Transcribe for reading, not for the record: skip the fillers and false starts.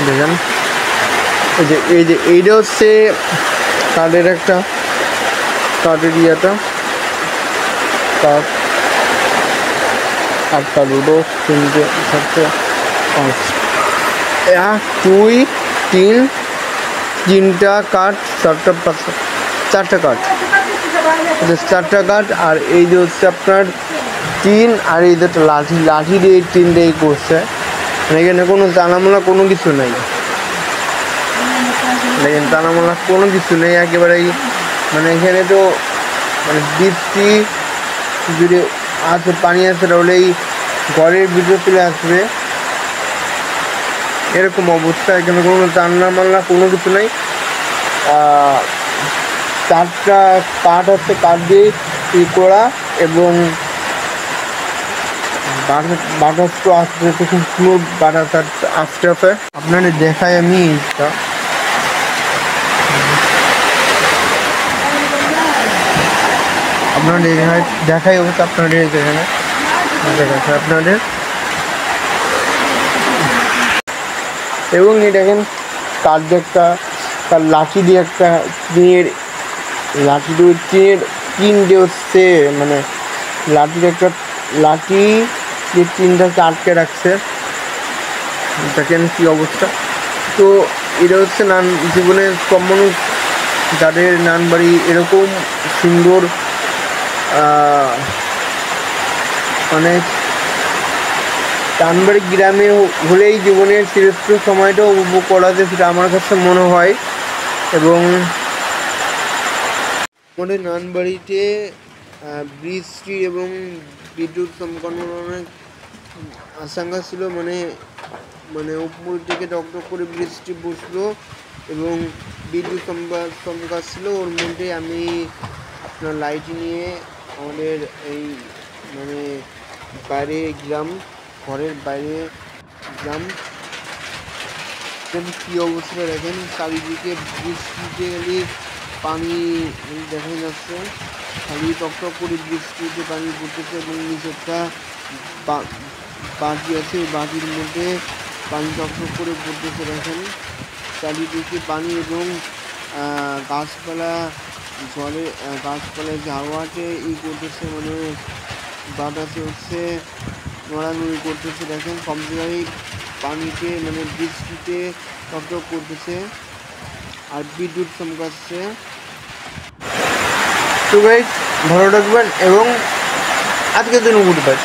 দেখেন এই যে এইটা হচ্ছে কাঠের একটা কাঠের ইয়েটা কাঠ আটটা দুটো তিনটে চারটে পাঁচ 1 2 3 তিনটা কাঠ চারটা কাঠ চারটা কাঠ। আর এই যে হচ্ছে আপনার টিন আর এই যে লাঠি দিয়ে এই টিনটাই করছে। এখানে কোনো জানামোনা কোনো কিছু নেই, দেখেন জানামোনা কোনো কিছু নেই একেবারেই। মানে এখানে তো মানে বৃষ্টি যদি আছে পানি আছে তাহলে এই ঘরের ভিতরে চলে আসবে, এরকম অবস্থা। এখানে কোনো জানামোনা কোনো কিছু নেই। চারটা কাঠ হচ্ছে, কাঠ দিয়ে ই করা এবং বাটার তো আসতে খুব স্মুথ বাটার আসতে আছে। আপনাদের দেখাই আমি আপনাদের দেখাই অবস্থা আপনাদের এখানে দেখাচ্ছে আপনাদের। এবং এই দেখেন কাঠ দিয়ে একটা তার লাঠি দিয়ে একটা টিনের লাঠি দিয়ে টিনটে হচ্ছে মানে লাঠির একটা লাঠি দিয়ে টিনটাকে আটকে রাখছে। দেখেন কি অবস্থা। তো এটা হচ্ছে জীবনের সব মানুষ যাদের নান বাড়ি এরকম সুন্দর মানে টানবাড়ি গ্রামে হলেই জীবনের শ্রেষ্ঠ সময়টা উপভোগ করা যায়, সেটা আমার কাছে মনে হয়। এবং আমাদের নানবাড়িতে বৃষ্টি এবং বিদ্যুৎ চমকানোর অনেক আশঙ্কা ছিল। মানে উপর থেকে টকটক করে বৃষ্টি বসলো এবং বিদ্যুৎ চমকাচ্ছিল। ওর মধ্যে আমি আপনার লাইট নিয়ে আমাদের এই মানে বাইরে গ্রাম, ঘরের বাইরে গ্রাম কী অবস্থা দেখেন। চারিদিকে বৃষ্টিতে গেলে পানি দেখা যাচ্ছে, খালি টকটক করে বৃষ্টিতে পানি পড়তেছে এবং নিচে একটা বাটি আছে, বাটির মধ্যে পানি টকটক করে পড়তেছে। দেখেন চারিদিকে পানি এবং গাছপালা জলে গাছপালায় যে হাওয়াতে করতেছে, মানে বাতাসে হচ্ছে নড়ানড়ি করতেছে। দেখেন সব জায়গায় পানিতে মানে বৃষ্টিতে টকটক করতেছে আর বিদ্যুৎ চমকাচ্ছে। তো গাইস ভালো থাকবেন এবং আজকের জন্য গুড বাই।